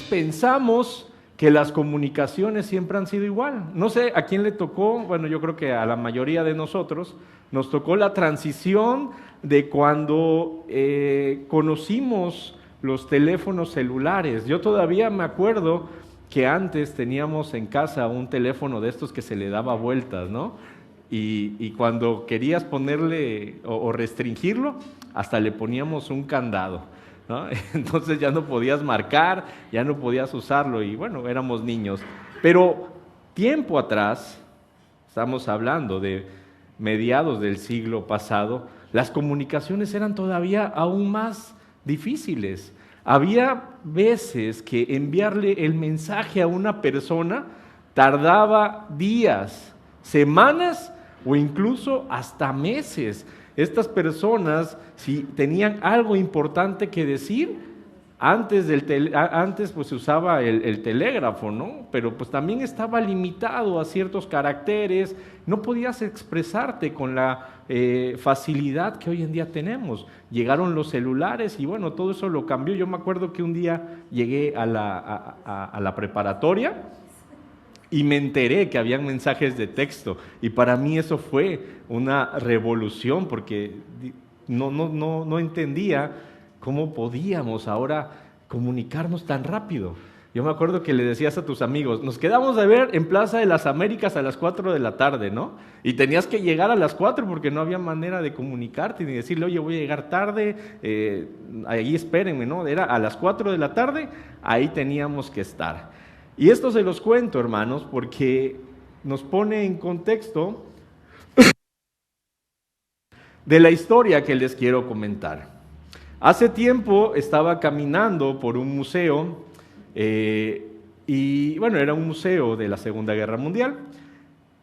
pensamos que las comunicaciones siempre han sido igual. No sé a quién le tocó, bueno, yo creo que a la mayoría de nosotros nos tocó la transición de cuando conocimos los teléfonos celulares. Yo todavía me acuerdo que antes teníamos en casa un teléfono de estos que se le daba vueltas, ¿no? Y cuando querías ponerle o restringirlo, hasta le poníamos un candado, ¿no? Entonces ya no podías marcar, ya no podías usarlo y bueno, éramos niños. Pero tiempo atrás, estamos hablando de mediados del siglo pasado, las comunicaciones eran todavía aún más difíciles. Había veces que enviarle el mensaje a una persona tardaba días, semanas o incluso hasta meses. Estas personas, si tenían algo importante que decir, antes pues se usaba el telégrafo, ¿no? Pero pues también estaba limitado a ciertos caracteres, no podías expresarte con la facilidad que hoy en día tenemos. Llegaron los celulares y bueno, todo eso lo cambió. Yo me acuerdo que un día llegué a la preparatoria y me enteré que habían mensajes de texto y para mí eso fue una revolución porque no entendía cómo podíamos ahora comunicarnos tan rápido. Yo me acuerdo que le decías a tus amigos, nos quedamos de ver en Plaza de las Américas a las 4 de la tarde, ¿no? Y tenías que llegar a las 4 porque no había manera de comunicarte ni decirle, oye, voy a llegar tarde, ahí espérenme, ¿no? Era a las 4 de la tarde, ahí teníamos que estar. Y esto se los cuento, hermanos, porque nos pone en contexto de la historia que les quiero comentar. Hace tiempo estaba caminando por un museo y bueno, era un museo de la Segunda Guerra Mundial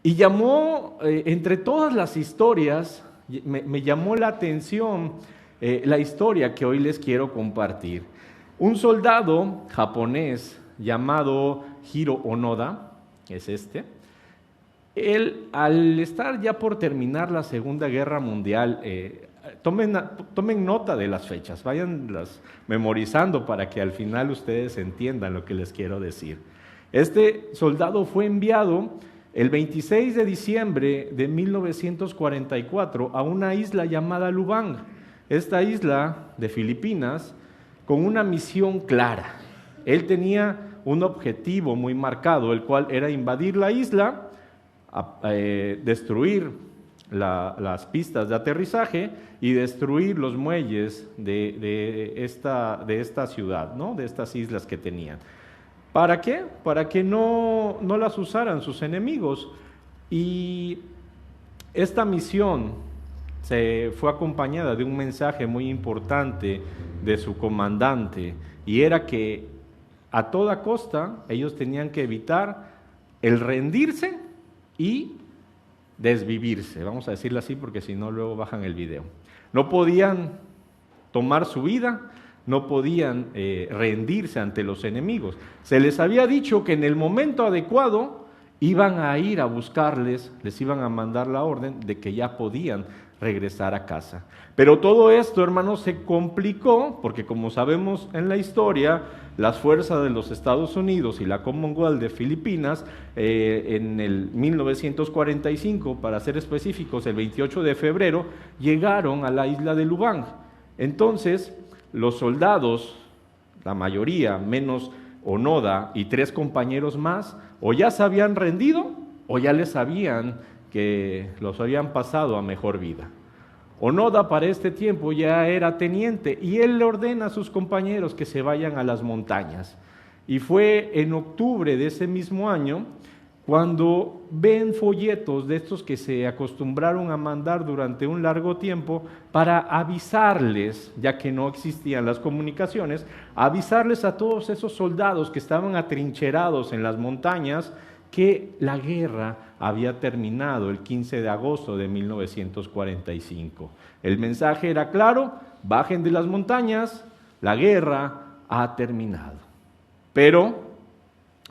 y llamó, entre todas las historias, me llamó la atención la historia que hoy les quiero compartir. Un soldado japonés llamado Hiro Onoda, es él al estar ya por terminar la Segunda Guerra Mundial, tomen nota de las fechas, váyanlas memorizando para que al final ustedes entiendan lo que les quiero decir. Este soldado fue enviado el 26 de diciembre de 1944 a una isla llamada Lubang, esta isla de Filipinas, con una misión clara. Él tenía un objetivo muy marcado, el cual era invadir la isla, destruir las pistas de aterrizaje y destruir los muelles de esta ciudad, ¿no? De estas islas que tenían. ¿Para qué? Para que no las usaran sus enemigos. Y esta misión se fue acompañada de un mensaje muy importante de su comandante, y era que a toda costa ellos tenían que evitar el rendirse y desvivirse, vamos a decirlo así porque si no luego bajan el video. No podían tomar su vida, no podían rendirse ante los enemigos. Se les había dicho que en el momento adecuado iban a ir a buscarles, les iban a mandar la orden de que ya podían regresar a casa. Pero todo esto, hermanos, se complicó porque, como sabemos en la historia, las fuerzas de los Estados Unidos y la Commonwealth de Filipinas, en el 1945, para ser específicos, el 28 de febrero, llegaron a la isla de Lubang. Entonces, los soldados, la mayoría, menos Onoda y 3 compañeros más, o ya se habían rendido o ya les sabían que los habían pasado a mejor vida. Onoda para este tiempo ya era teniente y él le ordena a sus compañeros que se vayan a las montañas. Y fue en octubre de ese mismo año cuando ven folletos de estos que se acostumbraron a mandar durante un largo tiempo para avisarles, ya que no existían las comunicaciones, avisarles a todos esos soldados que estaban atrincherados en las montañas que la guerra había terminado el 15 de agosto de 1945. El mensaje era claro: bajen de las montañas, la guerra ha terminado. Pero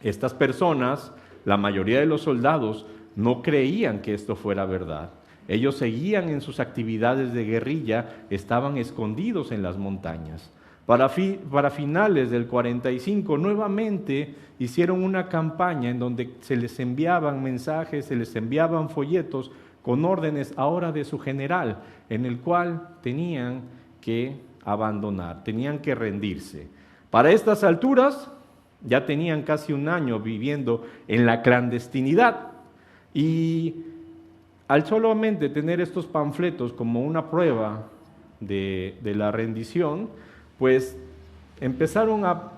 estas personas, la mayoría de los soldados, no creían que esto fuera verdad. Ellos seguían en sus actividades de guerrilla, estaban escondidos en las montañas. Para finales del 45, nuevamente hicieron una campaña en donde se les enviaban mensajes, se les enviaban folletos con órdenes ahora de su general, en el cual tenían que abandonar, tenían que rendirse. Para estas alturas ya tenían casi un año viviendo en la clandestinidad y al solamente tener estos panfletos como una prueba de la rendición, pues empezaron a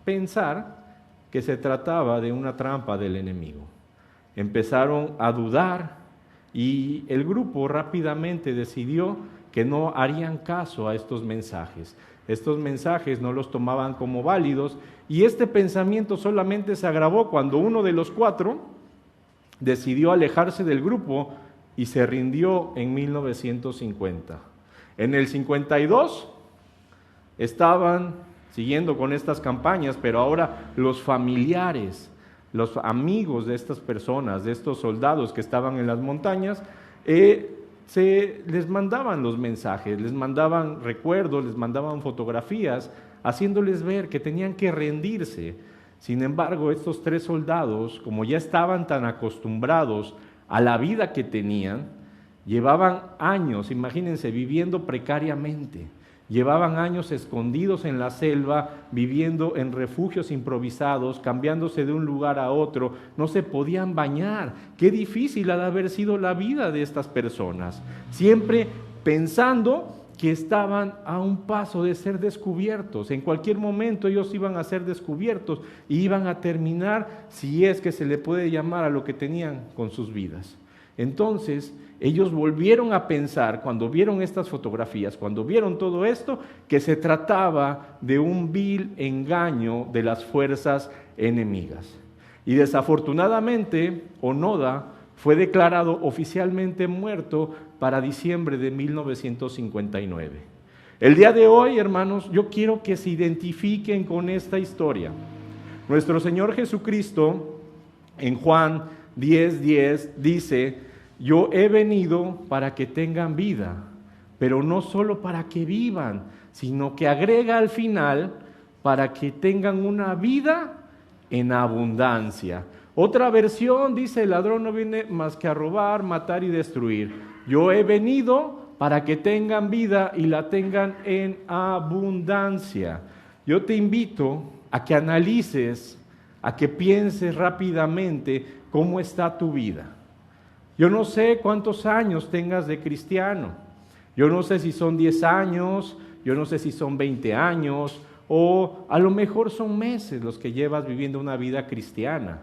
pensar que se trataba de una trampa del enemigo. Empezaron a dudar y el grupo rápidamente decidió que no harían caso a estos mensajes. Estos mensajes no los tomaban como válidos y este pensamiento solamente se agravó cuando uno de los 4 decidió alejarse del grupo y se rindió en 1950. En el 52 estaban siguiendo con estas campañas, pero ahora los familiares, los amigos de estas personas, de estos soldados que estaban en las montañas, les mandaban los mensajes, les mandaban recuerdos, les mandaban fotografías, haciéndoles ver que tenían que rendirse. Sin embargo, estos 3 soldados, como ya estaban tan acostumbrados a la vida que tenían, llevaban años, imagínense, viviendo precariamente. Llevaban años escondidos en la selva, viviendo en refugios improvisados, cambiándose de un lugar a otro, no se podían bañar. Qué difícil ha de haber sido la vida de estas personas, siempre pensando que estaban a un paso de ser descubiertos. En cualquier momento ellos iban a ser descubiertos y iban a terminar, si es que se le puede llamar a lo que tenían con sus vidas. Entonces, ellos volvieron a pensar, cuando vieron estas fotografías, cuando vieron todo esto, que se trataba de un vil engaño de las fuerzas enemigas. Y desafortunadamente, Onoda fue declarado oficialmente muerto para diciembre de 1959. El día de hoy, hermanos, yo quiero que se identifiquen con esta historia. Nuestro Señor Jesucristo, en Juan 10:10, dice: yo he venido para que tengan vida, pero no solo para que vivan, sino que agrega al final, para que tengan una vida en abundancia. Otra versión dice: el ladrón no viene más que a robar, matar y destruir. Yo he venido para que tengan vida y la tengan en abundancia. Yo te invito a que analices, a que pienses rápidamente cómo está tu vida. Yo no sé cuántos años tengas de cristiano. Yo no sé si son 10 años, yo no sé si son 20 años, o a lo mejor son meses los que llevas viviendo una vida cristiana.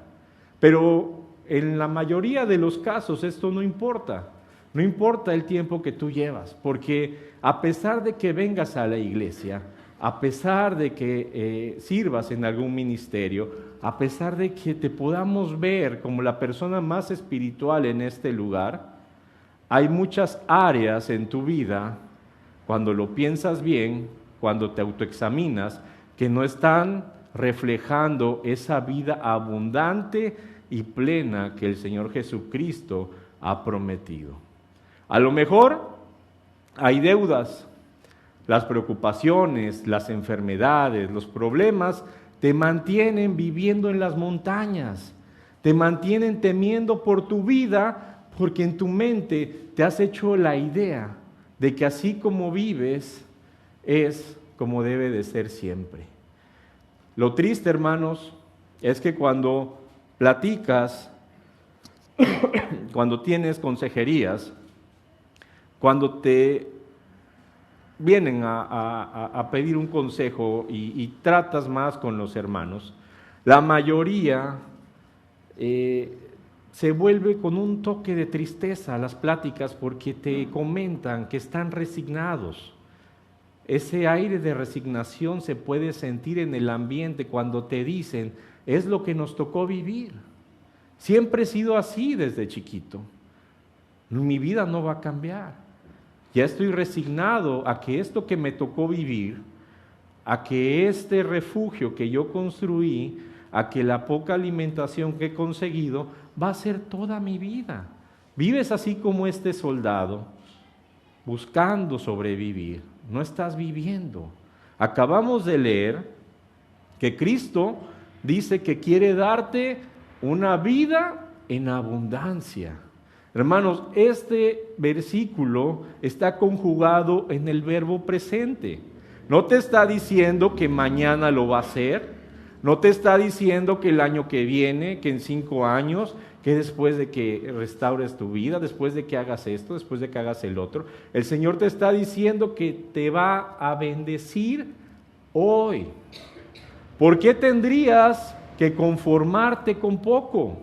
Pero en la mayoría de los casos esto no importa. No importa el tiempo que tú llevas, porque a pesar de que vengas a la iglesia, a pesar de que sirvas en algún ministerio, a pesar de que te podamos ver como la persona más espiritual en este lugar, hay muchas áreas en tu vida, cuando lo piensas bien, cuando te autoexaminas, que no están reflejando esa vida abundante y plena que el Señor Jesucristo ha prometido. A lo mejor hay deudas, las preocupaciones, las enfermedades, los problemas te mantienen viviendo en las montañas, te mantienen temiendo por tu vida, porque en tu mente te has hecho la idea de que así como vives es como debe de ser siempre. Lo triste, hermanos, es que cuando platicas, cuando tienes consejerías, cuando te vienen a pedir un consejo y tratas más con los hermanos, la mayoría se vuelve con un toque de tristeza las pláticas, porque te comentan que están resignados. Ese aire de resignación se puede sentir en el ambiente cuando te dicen: es lo que nos tocó vivir. Siempre he sido así desde chiquito. Mi vida no va a cambiar. Ya estoy resignado a que esto que me tocó vivir, a que este refugio que yo construí, a que la poca alimentación que he conseguido, va a ser toda mi vida. Vives así como este soldado, buscando sobrevivir. No estás viviendo. Acabamos de leer que Cristo dice que quiere darte una vida en abundancia. Hermanos, este versículo está conjugado en el verbo presente. No te está diciendo que mañana lo va a hacer, no te está diciendo que el año que viene, que en 5 años, que después de que restaures tu vida, después de que hagas esto, después de que hagas el otro. El Señor te está diciendo que te va a bendecir hoy. ¿Por qué tendrías que conformarte con poco?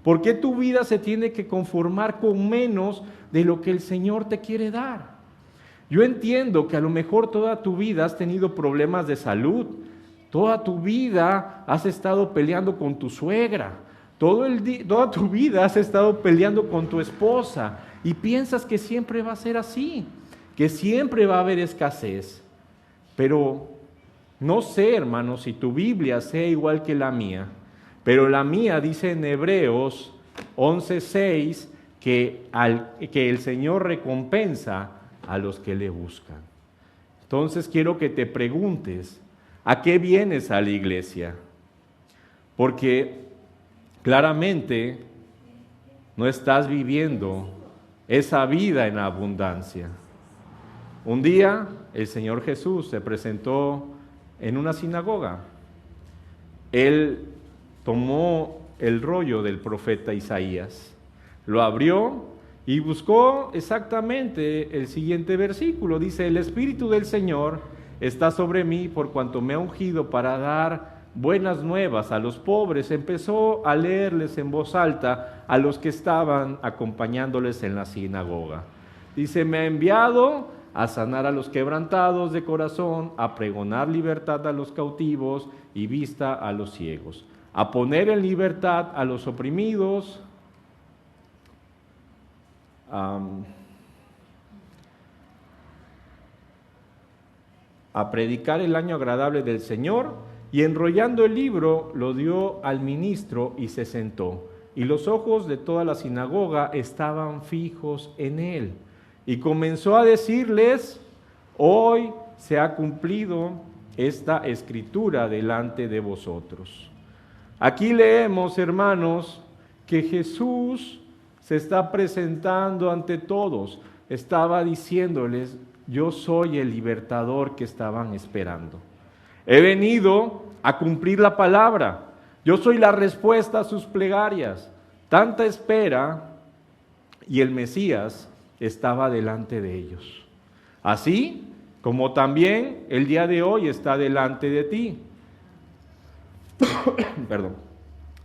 ¿Por qué tu vida se tiene que conformar con menos de lo que el Señor te quiere dar? Yo entiendo que a lo mejor toda tu vida has tenido problemas de salud, toda tu vida has estado peleando con tu suegra, toda tu vida has estado peleando con tu esposa y piensas que siempre va a ser así, que siempre va a haber escasez. Pero no sé, hermanos, si tu Biblia sea igual que la mía, pero la mía dice en Hebreos 11:6 que el Señor recompensa a los que le buscan. Entonces quiero que te preguntes, ¿a qué vienes a la iglesia? Porque claramente no estás viviendo esa vida en abundancia. Un día el Señor Jesús se presentó en una sinagoga. Él tomó el rollo del profeta Isaías, lo abrió y buscó exactamente el siguiente versículo. Dice: el Espíritu del Señor está sobre mí por cuanto me ha ungido para dar buenas nuevas a los pobres. Empezó a leerles en voz alta a los que estaban acompañándoles en la sinagoga. Dice: me ha enviado a sanar a los quebrantados de corazón, a pregonar libertad a los cautivos y vista a los ciegos, a poner en libertad a los oprimidos, a predicar el año agradable del Señor. Y enrollando el libro lo dio al ministro y se sentó. Y los ojos de toda la sinagoga estaban fijos en él. Y comenzó a decirles: hoy se ha cumplido esta escritura delante de vosotros. Aquí leemos, hermanos, que Jesús se está presentando ante todos. Estaba diciéndoles: yo soy el libertador que estaban esperando. He venido a cumplir la palabra. Yo soy la respuesta a sus plegarias. Tanta espera y el Mesías estaba delante de ellos. Así como también el día de hoy está delante de ti. Perdón.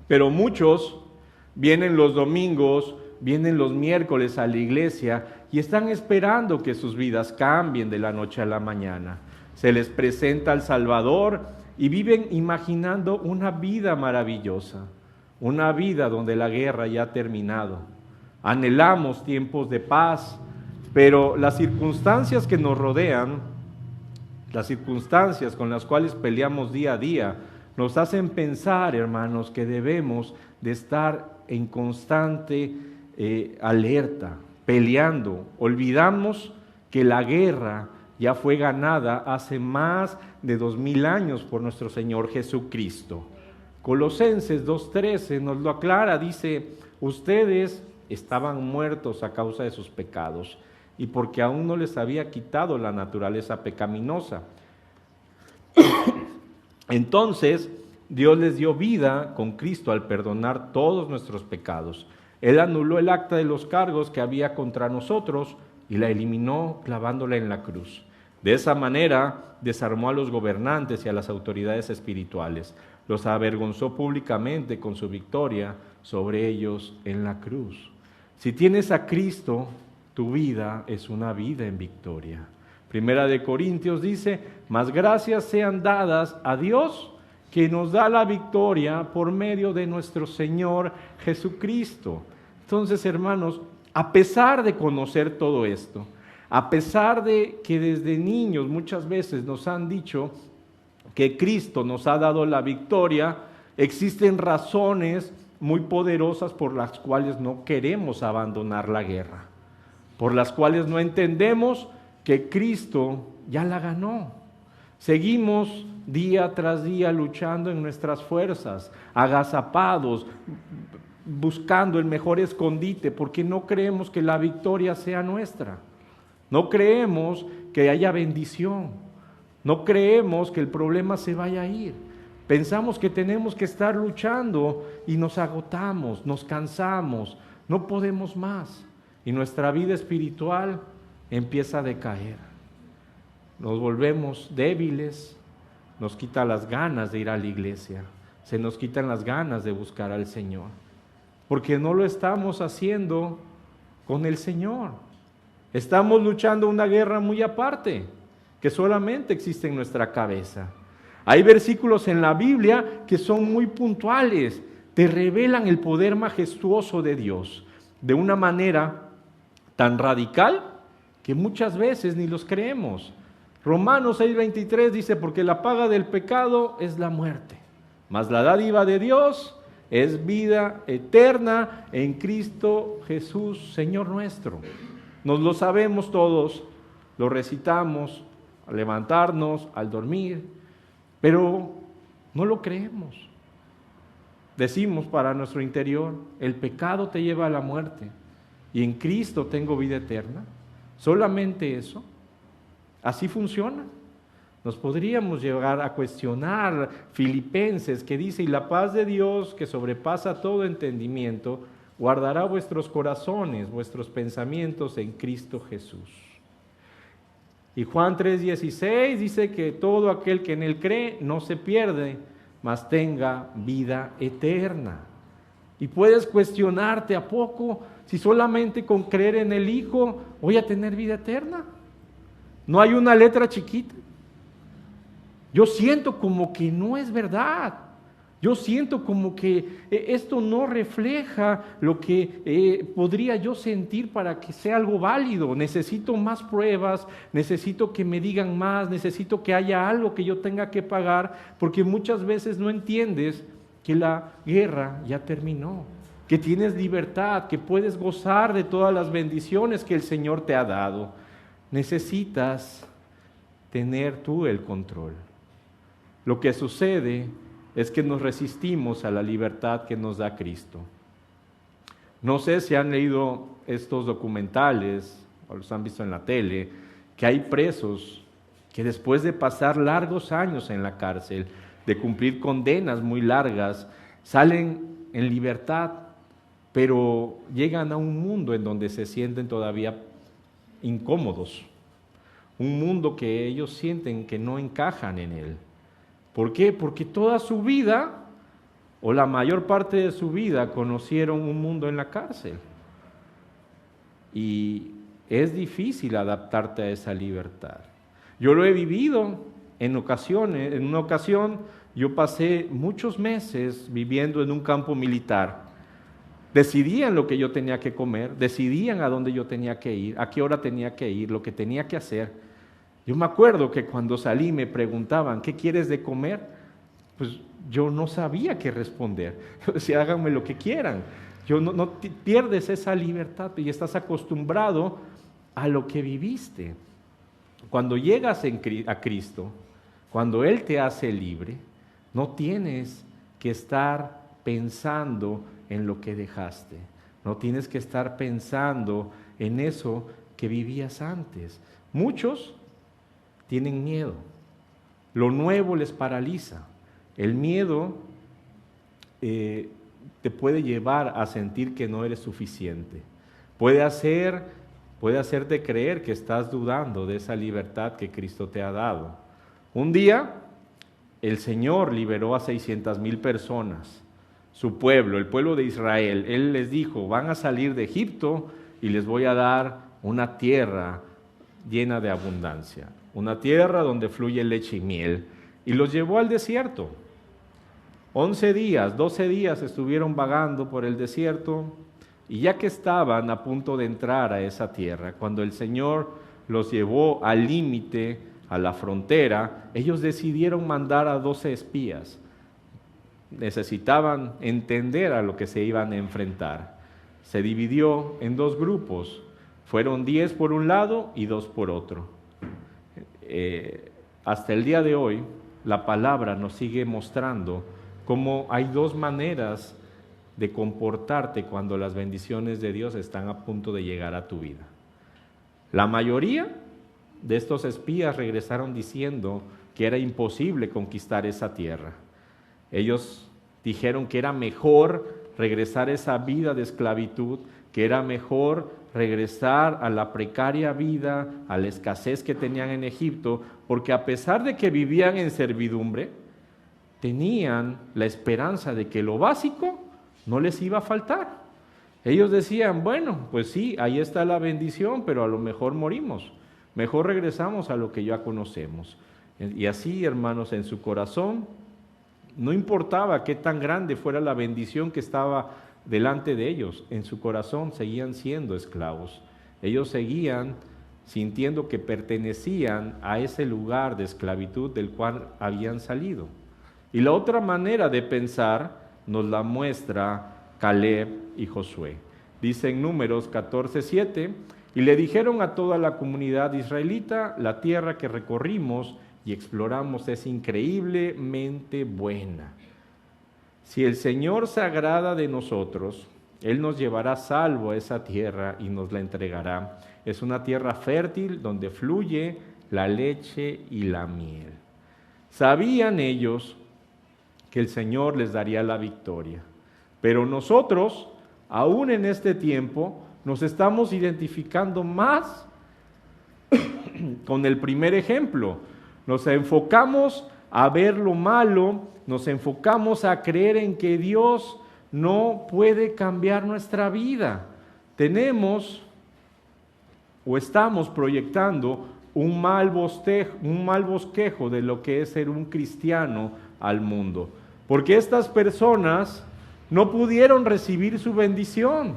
Pero muchos vienen los domingos, vienen los miércoles a la iglesia y están esperando que sus vidas cambien de la noche a la mañana. Se les presenta al Salvador y viven imaginando una vida maravillosa, una vida donde la guerra ya ha terminado. Anhelamos tiempos de paz, pero las circunstancias que nos rodean, las circunstancias con las cuales peleamos día a día, nos hacen pensar, hermanos, que debemos de estar en constante alerta, peleando. Olvidamos que la guerra ya fue ganada hace más de 2000 años por nuestro Señor Jesucristo. Colosenses 2:13 nos lo aclara, dice: ustedes estaban muertos a causa de sus pecados y porque aún no les había quitado la naturaleza pecaminosa. Entonces Dios les dio vida con Cristo al perdonar todos nuestros pecados. Él anuló el acta de los cargos que había contra nosotros y la eliminó clavándola en la cruz. De esa manera desarmó a los gobernantes y a las autoridades espirituales. Los avergonzó públicamente con su victoria sobre ellos en la cruz. Si tienes a Cristo, tu vida es una vida en victoria. Primera de Corintios dice: mas gracias sean dadas a Dios que nos da la victoria por medio de nuestro Señor Jesucristo. Entonces, hermanos, a pesar de conocer todo esto, a pesar de que desde niños muchas veces nos han dicho que Cristo nos ha dado la victoria, existen razones muy poderosas por las cuales no queremos abandonar la guerra, por las cuales no entendemos que Cristo ya la ganó. Seguimos día tras día luchando en nuestras fuerzas, agazapados, buscando el mejor escondite, porque no creemos que la victoria sea nuestra. No creemos que haya bendición. No creemos que el problema se vaya a ir. Pensamos que tenemos que estar luchando y nos agotamos, nos cansamos, no podemos más. Y nuestra vida espiritual empieza a decaer. Nos volvemos débiles, nos quita las ganas de ir a la iglesia, se nos quitan las ganas de buscar al Señor, porque no lo estamos haciendo con el Señor. Estamos luchando una guerra muy aparte, que solamente existe en nuestra cabeza. Hay versículos en la Biblia que son muy puntuales, te revelan el poder majestuoso de Dios de una manera tan radical que muchas veces ni los creemos. Romanos 6:23 dice, porque la paga del pecado es la muerte, mas la dádiva de Dios es vida eterna en Cristo Jesús, Señor nuestro. Nos lo sabemos todos, lo recitamos al levantarnos, al dormir, pero no lo creemos. Decimos para nuestro interior, el pecado te lleva a la muerte y en Cristo tengo vida eterna. ¿Solamente eso? ¿Así funciona? Nos podríamos llegar a cuestionar Filipenses, que dice, y la paz de Dios, que sobrepasa todo entendimiento, guardará vuestros corazones, vuestros pensamientos en Cristo Jesús. Y Juan 3:16 dice que todo aquel que en él cree no se pierde, mas tenga vida eterna. Y puedes cuestionarte, ¿a poco? Si solamente con creer en el Hijo voy a tener vida eterna. ¿No hay una letra chiquita? Yo siento como que no es verdad. Yo siento como que esto no refleja lo que podría yo sentir para que sea algo válido. Necesito más pruebas, necesito que me digan más, necesito que haya algo que yo tenga que pagar, porque muchas veces no entiendes que la guerra ya terminó, que tienes libertad, que puedes gozar de todas las bendiciones que el Señor te ha dado. Necesitas tener tú el control. Lo que sucede es que nos resistimos a la libertad que nos da Cristo. No sé si han leído estos documentales o los han visto en la tele, que hay presos que después de pasar largos años en la cárcel, de cumplir condenas muy largas, salen en libertad, pero llegan a un mundo en donde se sienten todavía incómodos, un mundo que ellos sienten que no encajan en él. ¿Por qué? Porque toda su vida, o la mayor parte de su vida, conocieron un mundo en la cárcel. Y es difícil adaptarte a esa libertad. Yo lo he vivido en ocasiones. En una ocasión yo pasé muchos meses viviendo en un campo militar. Decidían lo que yo tenía que comer, decidían a dónde yo tenía que ir, a qué hora tenía que ir, lo que tenía que hacer. Yo me acuerdo que cuando salí me preguntaban, ¿qué quieres de comer? Pues yo no sabía qué responder. Yo decía, háganme lo que quieran. No pierdes esa libertad y estás acostumbrado a lo que viviste. Cuando llegas a Cristo, cuando Él te hace libre, no tienes que estar pensando en lo que dejaste. No tienes que estar pensando en eso que vivías antes. Muchos tienen miedo. Lo nuevo les paraliza. El miedo te puede llevar a sentir que no eres suficiente. Puede hacerte creer que estás dudando de esa libertad que Cristo te ha dado. Un día, el Señor liberó a 600,000 personas, su pueblo, el pueblo de Israel. Él les dijo, van a salir de Egipto y les voy a dar una tierra llena de abundancia, una tierra donde fluye leche y miel, y los llevó al desierto. 11 días, 12 días estuvieron vagando por el desierto, y ya que estaban a punto de entrar a esa tierra, cuando el Señor los llevó al límite, a la frontera, ellos decidieron mandar a 12 espías. Necesitaban entender a lo que se iban a enfrentar. Se dividió en 2 grupos, fueron 10 por un lado y 2 por otro. hasta el día de hoy, la palabra nos sigue mostrando cómo hay dos maneras de comportarte cuando las bendiciones de Dios están a punto de llegar a tu vida. La mayoría de estos espías regresaron diciendo que era imposible conquistar esa tierra. Ellos dijeron que era mejor regresar a esa vida de esclavitud, que era mejor regresar a la precaria vida, a la escasez que tenían en Egipto, porque a pesar de que vivían en servidumbre, tenían la esperanza de que lo básico no les iba a faltar. Ellos decían, bueno, pues sí, ahí está la bendición, pero a lo mejor morimos. Mejor regresamos a lo que ya conocemos. Y así, hermanos, en su corazón, no importaba qué tan grande fuera la bendición que estaba delante de ellos, en su corazón seguían siendo esclavos. Ellos seguían sintiendo que pertenecían a ese lugar de esclavitud del cual habían salido. Y la otra manera de pensar nos la muestra Caleb y Josué. Dice en Números 14:7, y le dijeron a toda la comunidad israelita, la tierra que recorrimos y exploramos es increíblemente buena. Si el Señor se agrada de nosotros, Él nos llevará salvo a esa tierra y nos la entregará. Es una tierra fértil donde fluye la leche y la miel. Sabían ellos que el Señor les daría la victoria, pero nosotros, aún en este tiempo, nos estamos identificando más con el primer ejemplo. Nos enfocamos a ver lo malo, nos enfocamos a creer en que Dios no puede cambiar nuestra vida. Tenemos o estamos proyectando un mal bosquejo de lo que es ser un cristiano al mundo. Porque estas personas no pudieron recibir su bendición.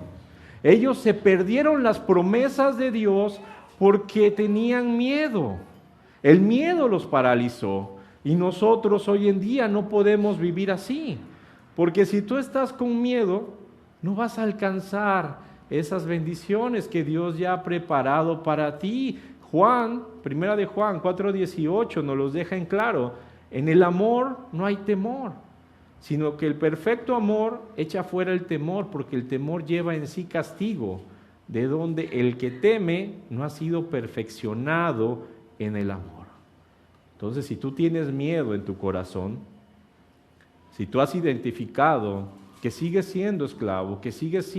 Ellos se perdieron las promesas de Dios porque tenían miedo. El miedo los paralizó. Y nosotros hoy en día no podemos vivir así, porque si tú estás con miedo, no vas a alcanzar esas bendiciones que Dios ya ha preparado para ti. Primera de Juan 4:18 nos los deja en claro. En el amor no hay temor, sino que el perfecto amor echa fuera el temor, porque el temor lleva en sí castigo, de donde el que teme no ha sido perfeccionado en el amor. Entonces, si tú tienes miedo en tu corazón, si tú has identificado que sigues siendo esclavo, que sigues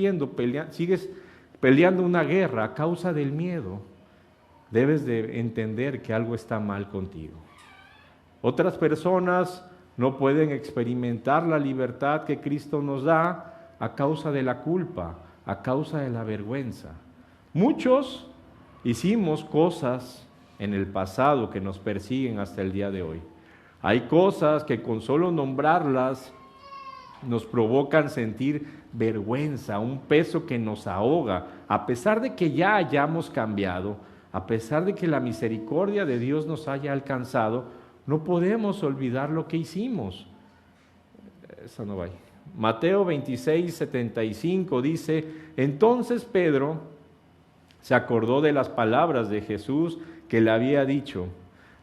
peleando una guerra a causa del miedo, debes de entender que algo está mal contigo. Otras personas no pueden experimentar la libertad que Cristo nos da a causa de la culpa, a causa de la vergüenza. Muchos hicimos cosas en el pasado que nos persiguen hasta el día de hoy. Hay cosas que con solo nombrarlas nos provocan sentir vergüenza, un peso que nos ahoga, a pesar de que ya hayamos cambiado, a pesar de que la misericordia de Dios nos haya alcanzado, no podemos olvidar lo que hicimos. Eso no va ahí. Mateo 26:75 dice, entonces Pedro se acordó de las palabras de Jesús que le había dicho,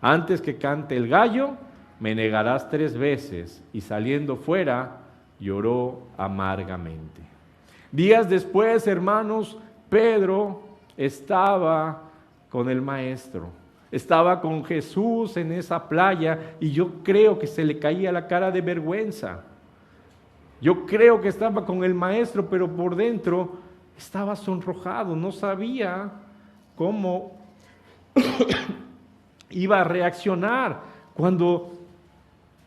antes que cante el gallo, me negarás 3 veces, y saliendo fuera, lloró amargamente. Días después, hermanos, Pedro estaba con el Maestro, estaba con Jesús en esa playa, y yo creo que se le caía la cara de vergüenza. Yo creo que estaba con el Maestro, pero por dentro estaba sonrojado, no sabía cómo iba a reaccionar cuando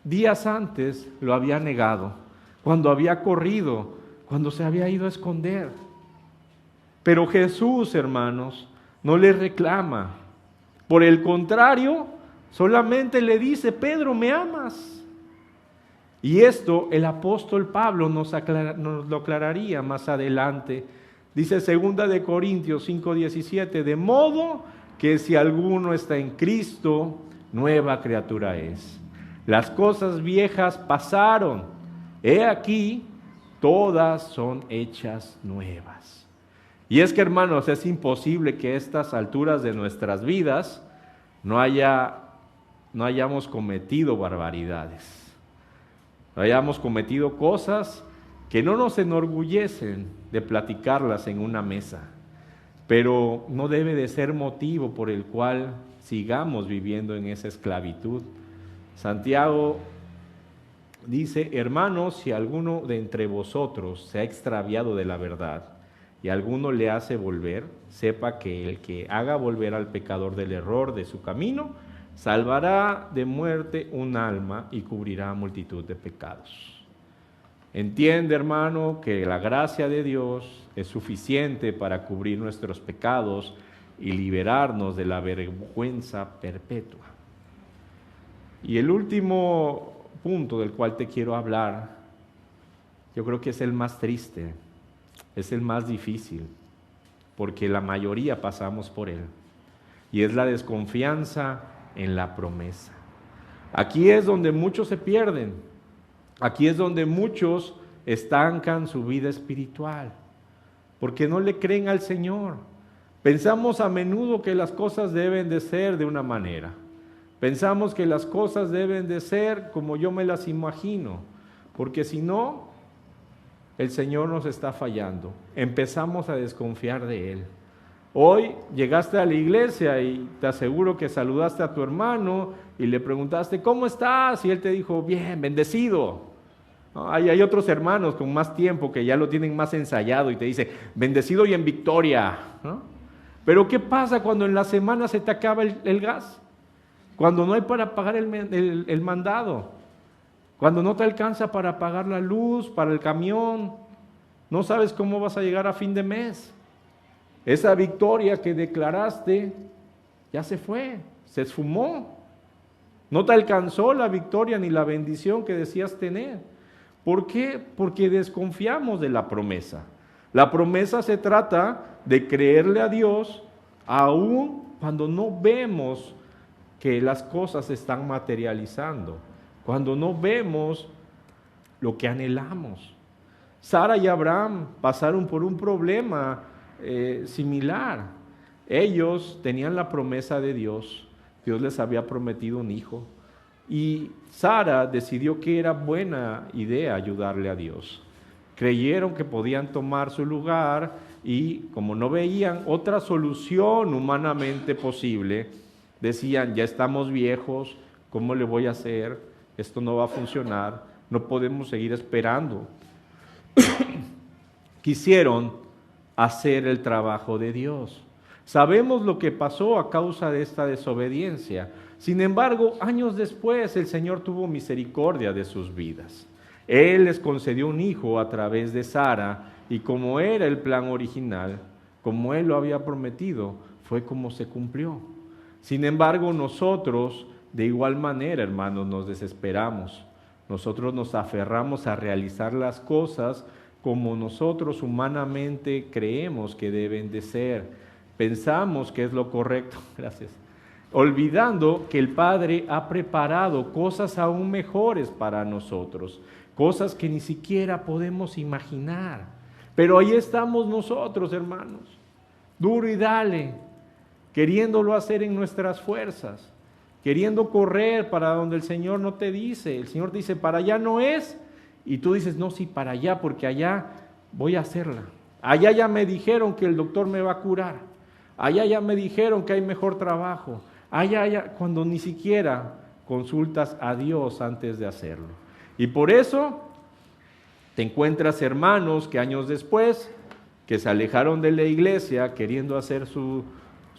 días antes lo había negado, cuando había corrido, cuando se había ido a esconder. Pero Jesús, hermanos, no le reclama. Por el contrario, solamente le dice, Pedro, ¿me amas? Y esto el apóstol Pablo nos lo aclararía más adelante. Dice 2 de Corintios 5:17, de modo que si alguno está en Cristo, nueva criatura es. Las cosas viejas pasaron, he aquí, todas son hechas nuevas. Y es que, hermanos, es imposible que a estas alturas de nuestras vidas no haya no hayamos cometido barbaridades, no hayamos cometido cosas que no nos enorgullecen de platicarlas en una mesa, pero no debe de ser motivo por el cual sigamos viviendo en esa esclavitud. Santiago dice: hermanos, si alguno de entre vosotros se ha extraviado de la verdad y alguno le hace volver, sepa que el que haga volver al pecador del error de su camino, salvará de muerte un alma y cubrirá multitud de pecados. Entiende, hermano, que la gracia de Dios es suficiente para cubrir nuestros pecados y liberarnos de la vergüenza perpetua. Y el último punto del cual te quiero hablar, yo creo que es el más triste, es el más difícil, porque la mayoría pasamos por él, y es la desconfianza en la promesa. Aquí es donde muchos se pierden, aquí es donde muchos estancan su vida espiritual, porque no le creen al Señor. Pensamos a menudo que las cosas deben de ser de una manera. Pensamos que las cosas deben de ser como yo me las imagino, porque si no, el Señor nos está fallando. Empezamos a desconfiar de Él. Hoy llegaste a la iglesia y te aseguro que saludaste a tu hermano y le preguntaste: ¿cómo estás? Y él te dijo: bien, bendecido. ¿No? Hay otros hermanos con más tiempo que ya lo tienen más ensayado y te dice: bendecido y en victoria, ¿no? Pero ¿qué pasa cuando en la semana se te acaba el gas? Cuando no hay para pagar el mandado, cuando no te alcanza para pagar la luz, para el camión, no sabes cómo vas a llegar a fin de mes. Esa victoria que declaraste ya se fue, se esfumó. No te alcanzó la victoria ni la bendición que decías tener. ¿Por qué? Porque desconfiamos de la promesa. La promesa se trata de creerle a Dios aún cuando no vemos que las cosas se están materializando, cuando no vemos lo que anhelamos. Sara y Abraham pasaron por un problema similar. Ellos tenían la promesa de Dios, Dios les había prometido un hijo, y Sara decidió que era buena idea ayudarle a Dios. Creyeron que podían tomar su lugar y como no veían otra solución humanamente posible, decían: ya estamos viejos, ¿cómo le voy a hacer? Esto no va a funcionar, no podemos seguir esperando. Quisieron hacer el trabajo de Dios. Sabemos lo que pasó a causa de esta desobediencia. Sin embargo, años después el Señor tuvo misericordia de sus vidas. Él les concedió un hijo a través de Sara, y como era el plan original, como Él lo había prometido, fue como se cumplió. Sin embargo, nosotros, de igual manera, hermanos, nos desesperamos. Nosotros nos aferramos a realizar las cosas como nosotros humanamente creemos que deben de ser. Pensamos que es lo correcto, gracias, olvidando que el Padre ha preparado cosas aún mejores para nosotros, cosas que ni siquiera podemos imaginar. Pero ahí estamos nosotros, hermanos, duro y dale, queriéndolo hacer en nuestras fuerzas, queriendo correr para donde el Señor no te dice. El Señor te dice: para allá no es, y tú dices: no, sí, para allá, porque allá voy a hacerla. Allá ya me dijeron que el doctor me va a curar. Allá ya me dijeron que hay mejor trabajo. Allá, cuando ni siquiera consultas a Dios antes de hacerlo. Y por eso te encuentras hermanos que años después, que se alejaron de la iglesia queriendo hacer su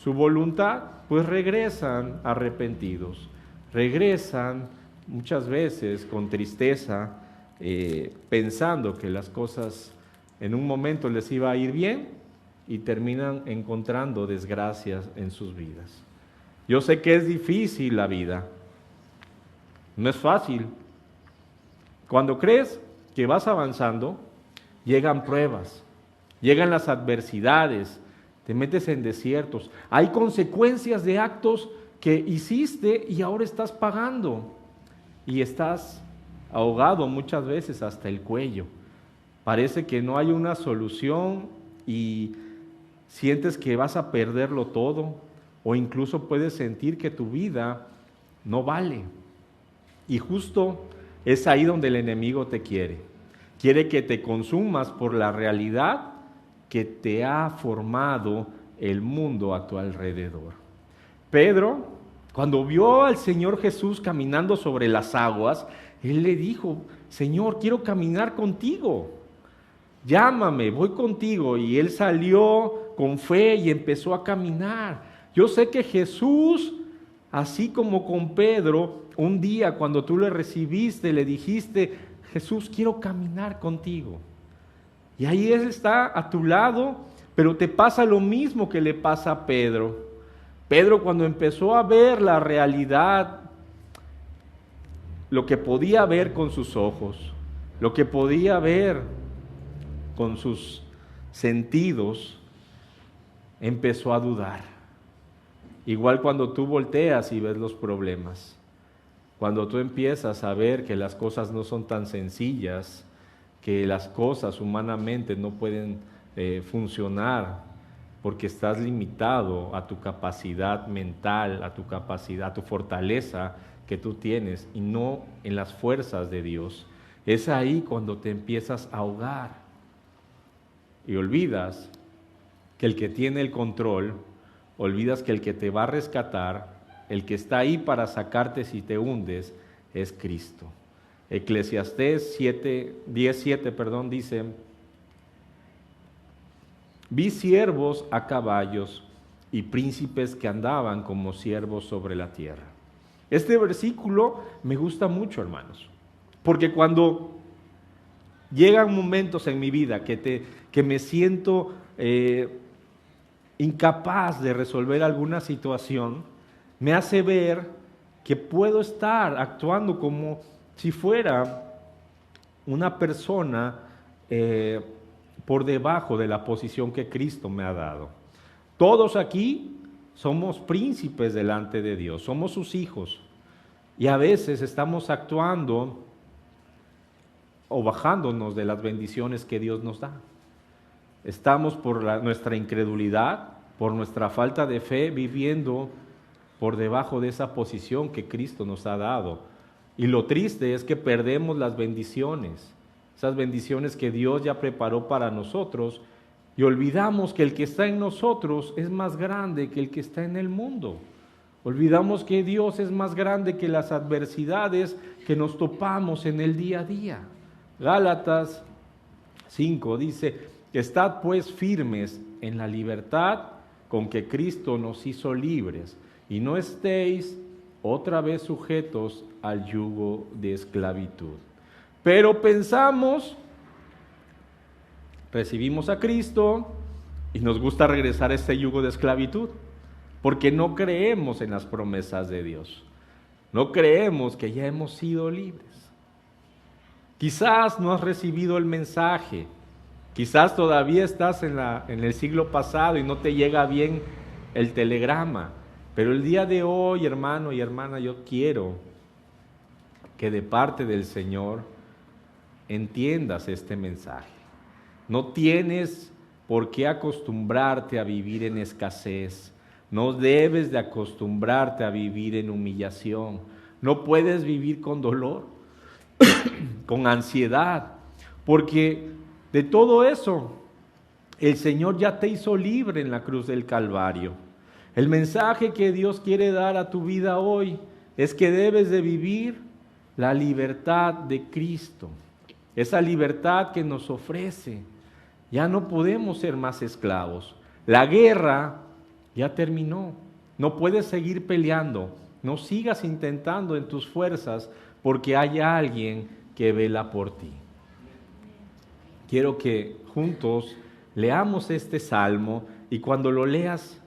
voluntad, pues regresan arrepentidos, regresan muchas veces con tristeza, pensando que las cosas en un momento les iba a ir bien y terminan encontrando desgracias en sus vidas. Yo sé que es difícil la vida, no es fácil. Cuando crees que vas avanzando, llegan pruebas, llegan las adversidades, te metes en desiertos, hay consecuencias de actos que hiciste y ahora estás pagando, y estás ahogado muchas veces hasta el cuello. Parece que no hay una solución y sientes que vas a perderlo todo, o incluso puedes sentir que tu vida no vale. Y justo es ahí donde el enemigo te quiere. Quiere que te consumas por la realidad que te ha formado el mundo a tu alrededor. Pedro, cuando vio al Señor Jesús caminando sobre las aguas, él le dijo: Señor, quiero caminar contigo. Llámame, voy contigo. Y él salió con fe y empezó a caminar. Yo sé que Jesús, así como con Pedro, un día cuando tú le recibiste, le dijiste: Jesús, quiero caminar contigo. Y ahí Él está a tu lado, pero te pasa lo mismo que le pasa a Pedro. Pedro, cuando empezó a ver la realidad, lo que podía ver con sus ojos, lo que podía ver con sus sentidos, empezó a dudar. Igual cuando tú volteas y ves los problemas, cuando tú empiezas a ver que las cosas no son tan sencillas, que las cosas humanamente no pueden funcionar porque estás limitado a tu capacidad mental, a tu capacidad, a tu fortaleza que tú tienes y no en las fuerzas de Dios. Es ahí cuando te empiezas a ahogar y olvidas que el que tiene el control, olvidas que el que te va a rescatar, el que está ahí para sacarte si te hundes, es Cristo. Eclesiastés 10:7 dice: vi siervos a caballos y príncipes que andaban como siervos sobre la tierra. Este versículo me gusta mucho, hermanos, porque cuando llegan momentos en mi vida que me siento incapaz de resolver alguna situación, me hace ver que puedo estar actuando como si fuera una persona por debajo de la posición que Cristo me ha dado. Todos aquí somos príncipes delante de Dios, somos sus hijos, y a veces estamos actuando o bajándonos de las bendiciones que Dios nos da. Estamos por nuestra incredulidad, por nuestra falta de fe, viviendo por debajo de esa posición que Cristo nos ha dado. Y lo triste es que perdemos las bendiciones, esas bendiciones que Dios ya preparó para nosotros, y olvidamos que el que está en nosotros es más grande que el que está en el mundo. Olvidamos que Dios es más grande que las adversidades que nos topamos en el día a día. Gálatas 5 dice: estad pues firmes en la libertad con que Cristo nos hizo libres, y no estéis otra vez sujetos al yugo de esclavitud. Pero pensamos, recibimos a Cristo y nos gusta regresar a este yugo de esclavitud, porque no creemos en las promesas de Dios. No creemos que ya hemos sido libres. Quizás no has recibido el mensaje, quizás todavía estás en el siglo pasado y no te llega bien el telegrama, pero el día de hoy, hermano y hermana, yo quiero que de parte del Señor entiendas este mensaje. No tienes por qué acostumbrarte a vivir en escasez, no debes de acostumbrarte a vivir en humillación, no puedes vivir con dolor, con ansiedad, porque de todo eso el Señor ya te hizo libre en la cruz del Calvario. El mensaje que Dios quiere dar a tu vida hoy es que debes de vivir la libertad de Cristo, esa libertad que nos ofrece. Ya no podemos ser más esclavos. La guerra ya terminó. No puedes seguir peleando. No sigas intentando en tus fuerzas, porque hay alguien que vela por ti. Quiero que juntos leamos este salmo y cuando lo leas,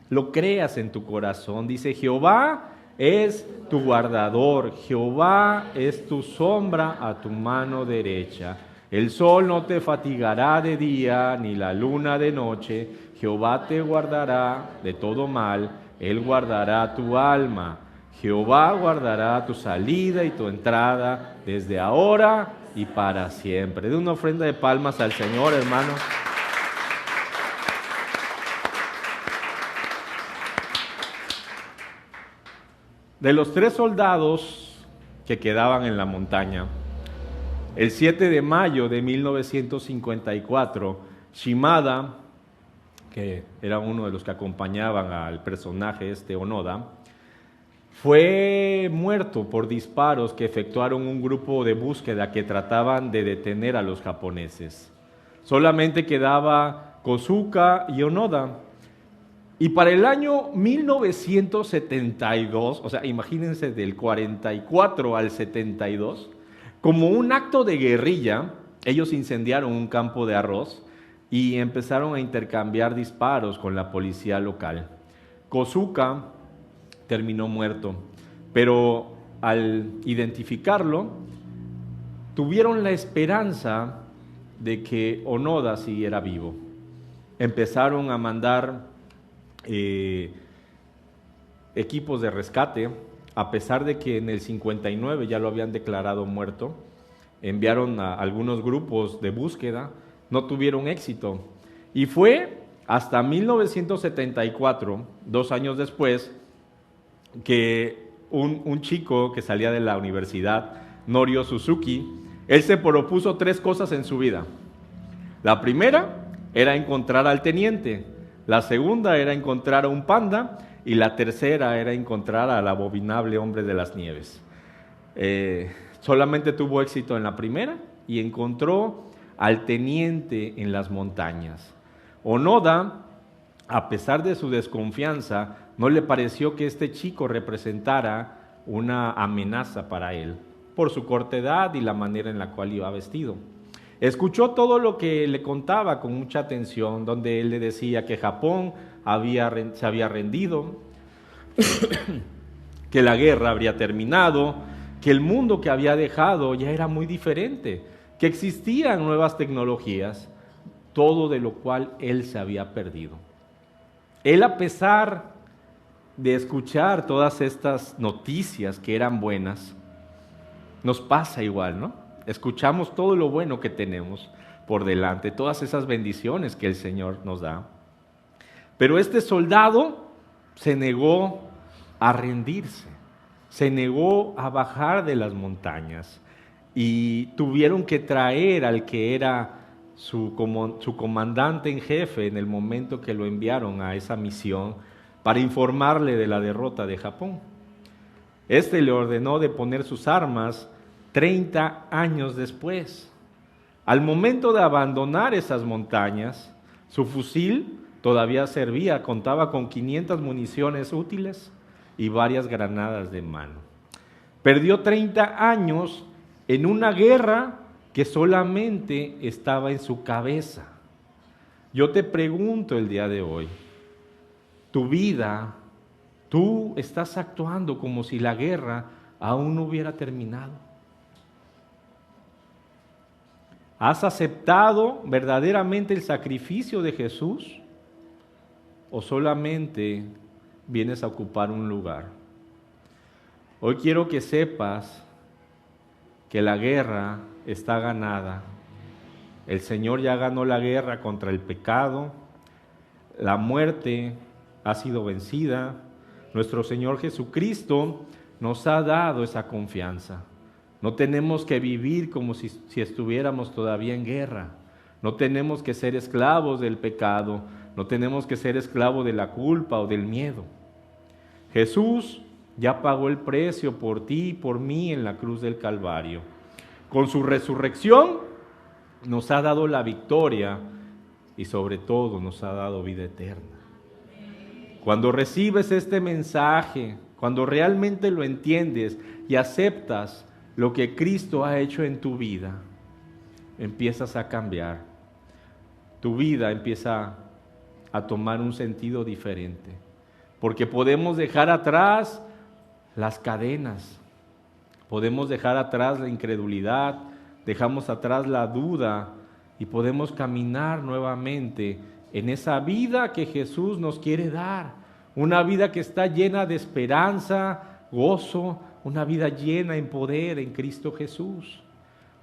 lo creas en tu corazón. Dice: Jehová es tu guardador, Jehová es tu sombra a tu mano derecha. El sol no te fatigará de día, ni la luna de noche. Jehová te guardará de todo mal, Él guardará tu alma. Jehová guardará tu salida y tu entrada desde ahora y para siempre. De una ofrenda de palmas al Señor, hermano. De los 3 soldados que quedaban en la montaña, el 7 de mayo de 1954, Shimada, que era uno de los que acompañaban al personaje Onoda, fue muerto por disparos que efectuaron un grupo de búsqueda que trataban de detener a los japoneses. Solamente quedaba Kozuka y Onoda. Y para el año 1972, o sea, imagínense del 44 al 72, como un acto de guerrilla, ellos incendiaron un campo de arroz y empezaron a intercambiar disparos con la policía local. Kozuka terminó muerto, pero al identificarlo, tuvieron la esperanza de que Onoda siguiera vivo. Empezaron a mandar equipos de rescate, a pesar de que en el 59 ya lo habían declarado muerto. Enviaron a algunos grupos de búsqueda, no tuvieron éxito. Y fue hasta 1974, 2 años después, que un chico que salía de la universidad, Norio Suzuki, él se propuso 3 cosas en su vida. La primera era encontrar al teniente, la segunda era encontrar a un panda y la tercera era encontrar al abominable hombre de las nieves. Solamente tuvo éxito en la primera y encontró al teniente en las montañas. Onoda, a pesar de su desconfianza, no le pareció que este chico representara una amenaza para él, por su corta edad y la manera en la cual iba vestido. Escuchó todo lo que le contaba con mucha atención, donde él le decía que Japón se había rendido, que la guerra habría terminado, que el mundo que había dejado ya era muy diferente, que existían nuevas tecnologías, todo de lo cual él se había perdido. Él, a pesar de escuchar todas estas noticias que eran buenas, nos pasa igual, ¿no? Escuchamos todo lo bueno que tenemos por delante, todas esas bendiciones que el Señor nos da. Pero este soldado se negó a rendirse, se negó a bajar de las montañas y tuvieron que traer al que era su comandante en jefe en el momento que lo enviaron a esa misión para informarle de la derrota de Japón. Este le ordenó de poner sus armas 30 años después. Al momento de abandonar esas montañas, su fusil todavía servía, contaba con 500 municiones útiles y varias granadas de mano. Perdió 30 años en una guerra que solamente estaba en su cabeza. Yo te pregunto el día de hoy, tu vida, tú estás actuando como si la guerra aún no hubiera terminado. ¿Has aceptado verdaderamente el sacrificio de Jesús o solamente vienes a ocupar un lugar? Hoy quiero que sepas que la guerra está ganada. El Señor ya ganó la guerra contra el pecado, la muerte ha sido vencida. Nuestro Señor Jesucristo nos ha dado esa confianza. No tenemos que vivir como si estuviéramos todavía en guerra. No tenemos que ser esclavos del pecado. No tenemos que ser esclavos de la culpa o del miedo. Jesús ya pagó el precio por ti y por mí en la cruz del Calvario. Con su resurrección nos ha dado la victoria y sobre todo nos ha dado vida eterna. Cuando recibes este mensaje, cuando realmente lo entiendes y aceptas lo que Cristo ha hecho en tu vida, empiezas a cambiar. Tu vida empieza a tomar un sentido diferente, porque podemos dejar atrás las cadenas, podemos dejar atrás la incredulidad, dejamos atrás la duda y podemos caminar nuevamente en esa vida que Jesús nos quiere dar, una vida que está llena de esperanza, gozo, una vida llena en poder en Cristo Jesús.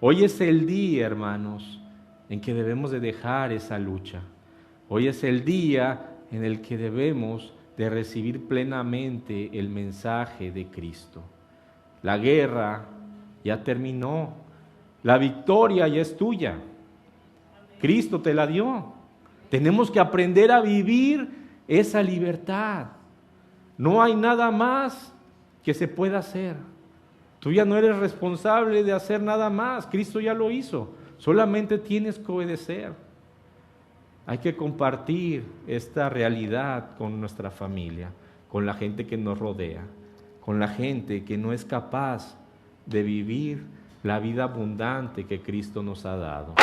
Hoy es el día, hermanos, en que debemos de dejar esa lucha. Hoy es el día en el que debemos de recibir plenamente el mensaje de Cristo. La guerra ya terminó, la victoria ya es tuya. Cristo te la dio. Tenemos que aprender a vivir esa libertad. No hay nada más que se pueda hacer. Tú ya no eres responsable de hacer nada más. Cristo ya lo hizo. Solamente tienes que obedecer. Hay que compartir esta realidad con nuestra familia, con la gente que nos rodea, con la gente que no es capaz de vivir la vida abundante que Cristo nos ha dado.